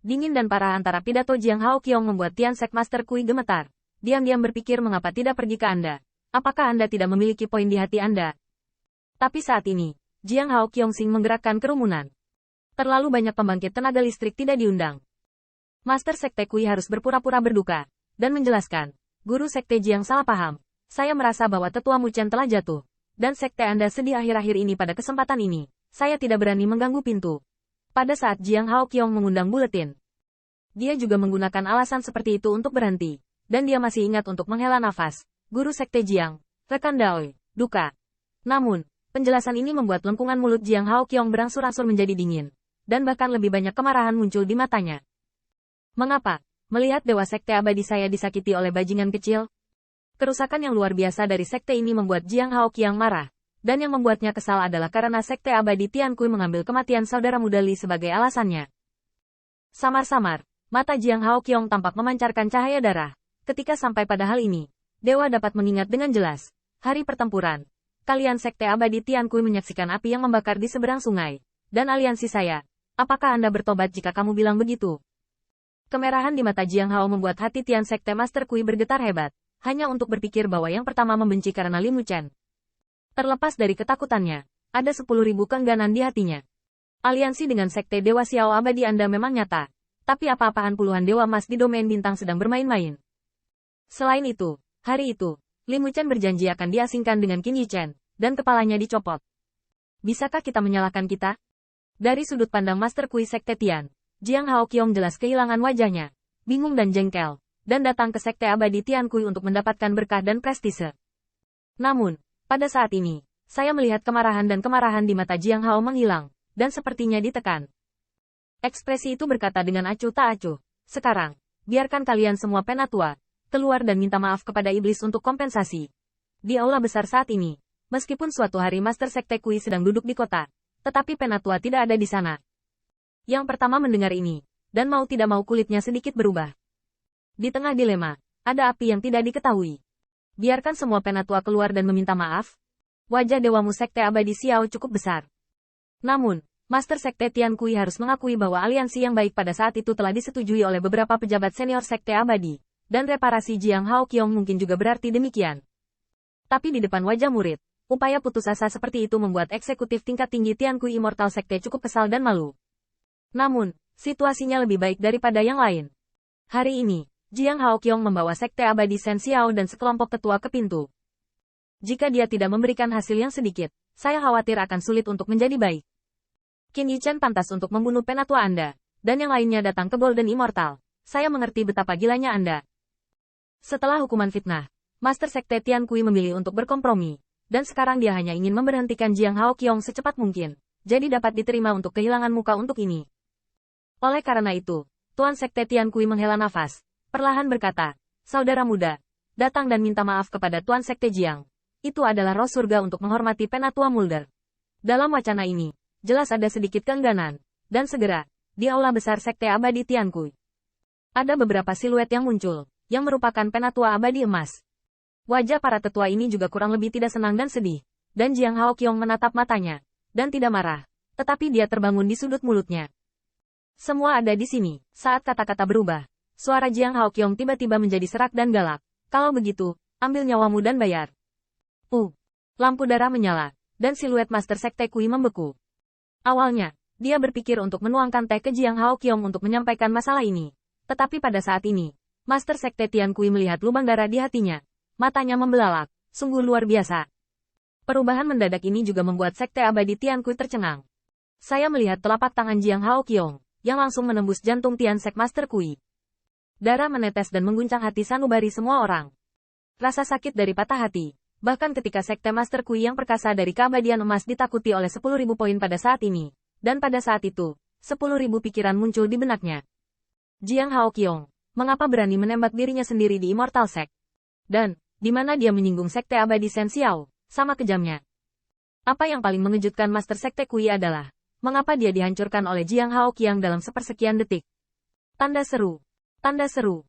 Dingin dan parah antara pidato Jiang Haoqiong membuat Tian Sek Master Kui gemetar. Diam-diam berpikir mengapa tidak pergi ke Anda. Apakah Anda tidak memiliki poin di hati Anda? Tapi saat ini, Jiang Haoqiong Sing menggerakkan kerumunan. Terlalu banyak pembangkit tenaga listrik tidak diundang. Master Sekte Kui harus berpura-pura berduka, dan menjelaskan, Guru Sekte Jiang salah paham. Saya merasa bahwa tetua Mu Chen telah jatuh, dan Sekte Anda sedih akhir-akhir ini pada kesempatan ini. Saya tidak berani mengganggu pintu. Pada saat Jiang Haoqiong mengundang buletin, dia juga menggunakan alasan seperti itu untuk berhenti, dan dia masih ingat untuk menghela nafas. Guru Sekte Jiang, rekan Daoi, duka. Namun, penjelasan ini membuat lengkungan mulut Jiang Haoqiong berangsur-angsur menjadi dingin, dan bahkan lebih banyak kemarahan muncul di matanya. Mengapa? Melihat Dewa Sekte Abadi saya disakiti oleh bajingan kecil? Kerusakan yang luar biasa dari sekte ini membuat Jiang Haoqiong marah. Dan yang membuatnya kesal adalah karena Sekte Abadi Tian Kui mengambil kematian saudara muda Li sebagai alasannya. Samar-samar, mata Jiang Haoqiong tampak memancarkan cahaya darah. Ketika sampai pada hal ini, Dewa dapat mengingat dengan jelas. Hari pertempuran, kalian Sekte Abadi Tian Kui menyaksikan api yang membakar di seberang sungai. Dan aliansi saya, apakah Anda bertobat jika kamu bilang begitu? Kemerahan di mata Jiang Hao membuat hati Tian Sekte Master Kui bergetar hebat. Hanya untuk berpikir bahwa yang pertama membenci karena Li Mu Chen. Terlepas dari ketakutannya, ada 10.000 keengganan di hatinya. Aliansi dengan Sekte Dewa Xiao Abadi Anda memang nyata. Tapi apa-apaan puluhan Dewa Emas di domain bintang sedang bermain-main. Selain itu, hari itu, Li Mu Chen berjanji akan diasingkan dengan Qin Yi Chen, dan kepalanya dicopot. Bisakah kita menyalahkan kita? Dari sudut pandang Master Kui Sekte Tian, Jiang Haoqiong jelas kehilangan wajahnya, bingung dan jengkel, dan datang ke Sekte Abadi Tian Kui untuk mendapatkan berkah dan prestise. Namun, pada saat ini, saya melihat kemarahan di mata Jiang Hao menghilang, dan sepertinya ditekan. Ekspresi itu berkata dengan acuh tak acuh, sekarang, biarkan kalian semua penatua, keluar dan minta maaf kepada iblis untuk kompensasi. Di aula besar saat ini, meskipun suatu hari Master Sekte Kui sedang duduk di kota, tetapi penatua tidak ada di sana. Yang pertama mendengar ini, dan mau tidak mau kulitnya sedikit berubah. Di tengah dilema, ada api yang tidak diketahui. Biarkan semua penatua keluar dan meminta maaf. Wajah Dewamu Sekte Abadi Xiao cukup besar. Namun, Master Sekte Tian Kui harus mengakui bahwa aliansi yang baik pada saat itu telah disetujui oleh beberapa pejabat senior Sekte Abadi, dan reparasi Jiang Haoqiong mungkin juga berarti demikian. Tapi di depan wajah murid, upaya putus asa seperti itu membuat eksekutif tingkat tinggi Tian Kui Immortal Sekte cukup kesal dan malu. Namun, situasinya lebih baik daripada yang lain. Hari ini, Jiang Haoqiong membawa Sekte Abadi Shen Xiao dan sekelompok ketua ke pintu. Jika dia tidak memberikan hasil yang sedikit, saya khawatir akan sulit untuk menjadi baik. Qin Yi Chen pantas untuk membunuh penatua Anda, dan yang lainnya datang ke Golden Immortal. Saya mengerti betapa gilanya Anda. Setelah hukuman fitnah, Master Sekte Tian Kui memilih untuk berkompromi, dan sekarang dia hanya ingin memberhentikan Jiang Haoqiong secepat mungkin, jadi dapat diterima untuk kehilangan muka untuk ini. Oleh karena itu, Tuan Sekte Tian Kui menghela nafas. Perlahan berkata, saudara muda, datang dan minta maaf kepada Tuan Sekte Jiang. Itu adalah roh surga untuk menghormati penatua Mulder. Dalam wacana ini, jelas ada sedikit keengganan, dan segera, di aula besar Sekte Abadi Tian Kui, ada beberapa siluet yang muncul, yang merupakan penatua abadi emas. Wajah para tetua ini juga kurang lebih tidak senang dan sedih, dan Jiang Haoqiong menatap matanya, dan tidak marah, tetapi dia terbangun di sudut mulutnya. Semua ada di sini, saat kata-kata berubah. Suara Jiang Haoqiong tiba-tiba menjadi serak dan galak. Kalau begitu, ambil nyawamu dan bayar. Lampu darah menyala, dan siluet Master Sekte Kui membeku. Awalnya, dia berpikir untuk menuangkan teh ke Jiang Haoqiong untuk menyampaikan masalah ini. Tetapi pada saat ini, Master Sekte Tian Kui melihat lubang darah di hatinya. Matanya membelalak, sungguh luar biasa. Perubahan mendadak ini juga membuat Sekte Abadi Tian Kui tercengang. Saya melihat telapak tangan Jiang Haoqiong, yang langsung menembus jantung Tian Sek Master Kui. Darah menetes dan mengguncang hati sanubari semua orang. Rasa sakit dari patah hati, bahkan ketika Sekte Master Kui yang perkasa dari keabadian emas ditakuti oleh 10.000 poin pada saat ini. Dan pada saat itu, 10.000 pikiran muncul di benaknya. Jiang Haoqiong, mengapa berani menembak dirinya sendiri di Immortal Sect? Dan, di mana dia menyinggung Sekte Abadi Shen Xiao, sama kejamnya. Apa yang paling mengejutkan Master Sekte Kui adalah, mengapa dia dihancurkan oleh Jiang Haoqiong dalam sepersekian detik. Tanda seru. Tanda seru.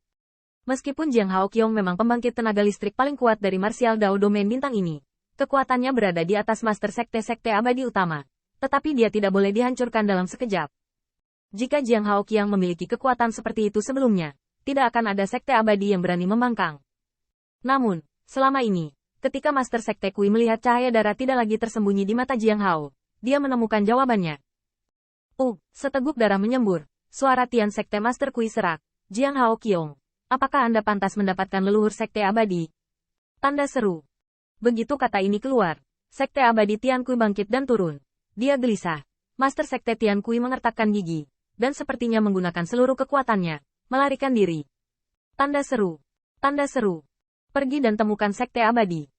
Meskipun Jiang Haoqiong memang pembangkit tenaga listrik paling kuat dari Martial Dao domain bintang ini, kekuatannya berada di atas Master Sekte-Sekte Abadi utama, tetapi dia tidak boleh dihancurkan dalam sekejap. Jika Jiang Haoqiang memiliki kekuatan seperti itu sebelumnya, tidak akan ada sekte abadi yang berani membangkang. Namun, selama ini, ketika Master Sekte Kui melihat cahaya darah tidak lagi tersembunyi di mata Jiang Hao, dia menemukan jawabannya. Seteguk darah menyembur. Suara Tian Sekte Master Kui serak. Jiang Haoqiang, apakah Anda pantas mendapatkan leluhur sekte abadi? Tanda seru. Begitu kata ini keluar, Sekte abadi Tian Kui bangkit dan turun. Dia gelisah. Master Sekte Tian Kui mengertakkan gigi, dan sepertinya menggunakan seluruh kekuatannya, melarikan diri. Tanda seru. Tanda seru. Pergi dan temukan sekte abadi.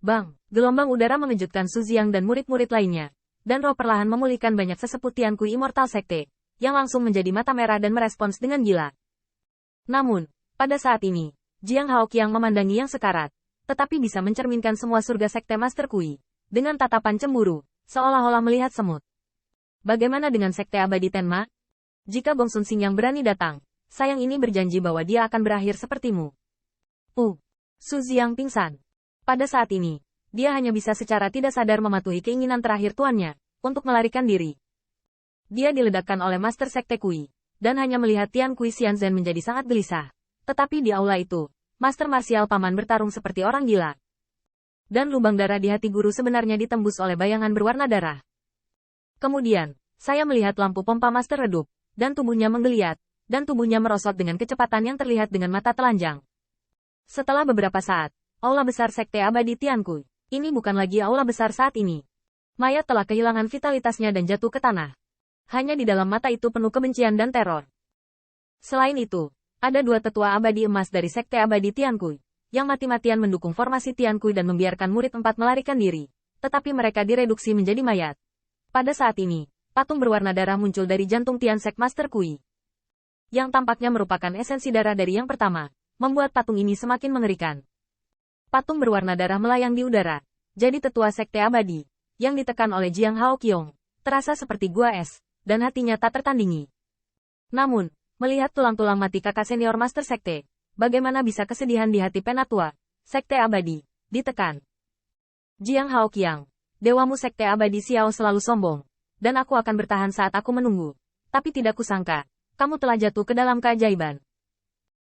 Bang, gelombang udara mengejutkan Su Jiang dan murid-murid lainnya, dan roh perlahan memulihkan banyak sesepuh Tian Kui Immortal Sekte, yang langsung menjadi mata merah dan merespons dengan gila. Namun, pada saat ini, Jiang Haoqiang memandangi yang sekarat, tetapi bisa mencerminkan semua surga sekte Master Kui, dengan tatapan cemburu, seolah-olah melihat semut. Bagaimana dengan sekte abadi Tenma? Jika Gong Sun Xing yang berani datang, sayang ini berjanji bahwa dia akan berakhir sepertimu. Su Jiang pingsan. Pada saat ini, dia hanya bisa secara tidak sadar mematuhi keinginan terakhir tuannya, untuk melarikan diri. Dia diledakkan oleh Master Sekte Kui, dan hanya melihat Tian Kui Xianzhen menjadi sangat gelisah. Tetapi di aula itu, Master Martial Paman bertarung seperti orang gila. Dan lubang darah di hati guru sebenarnya ditembus oleh bayangan berwarna darah. Kemudian, saya melihat lampu pompa Master redup, dan tubuhnya menggeliat, dan tubuhnya merosot dengan kecepatan yang terlihat dengan mata telanjang. Setelah beberapa saat, aula besar Sekte Abadi Tian Kui, ini bukan lagi aula besar saat ini. Mayat telah kehilangan vitalitasnya dan jatuh ke tanah. Hanya di dalam mata itu penuh kebencian dan teror. Selain itu, ada dua tetua abadi emas dari Sekte Abadi Tian Kui, yang mati-matian mendukung formasi Tian Kui dan membiarkan murid 4 melarikan diri, tetapi mereka direduksi menjadi mayat. Pada saat ini, patung berwarna darah muncul dari jantung Tian Sek Master Kui, yang tampaknya merupakan esensi darah dari yang pertama, membuat patung ini semakin mengerikan. Patung berwarna darah melayang di udara, jadi tetua Sekte Abadi, yang ditekan oleh Jiang Haoqiang, terasa seperti gua es, dan hatinya tak tertandingi. Namun, melihat tulang-tulang mati kakak senior Master Sekte, bagaimana bisa kesedihan di hati Penatua, Sekte Abadi, ditekan. Jiang Haoqiang, dewamu Sekte Abadi Xiao selalu sombong, dan aku akan bertahan saat aku menunggu. Tapi tidak kusangka, kamu telah jatuh ke dalam keajaiban.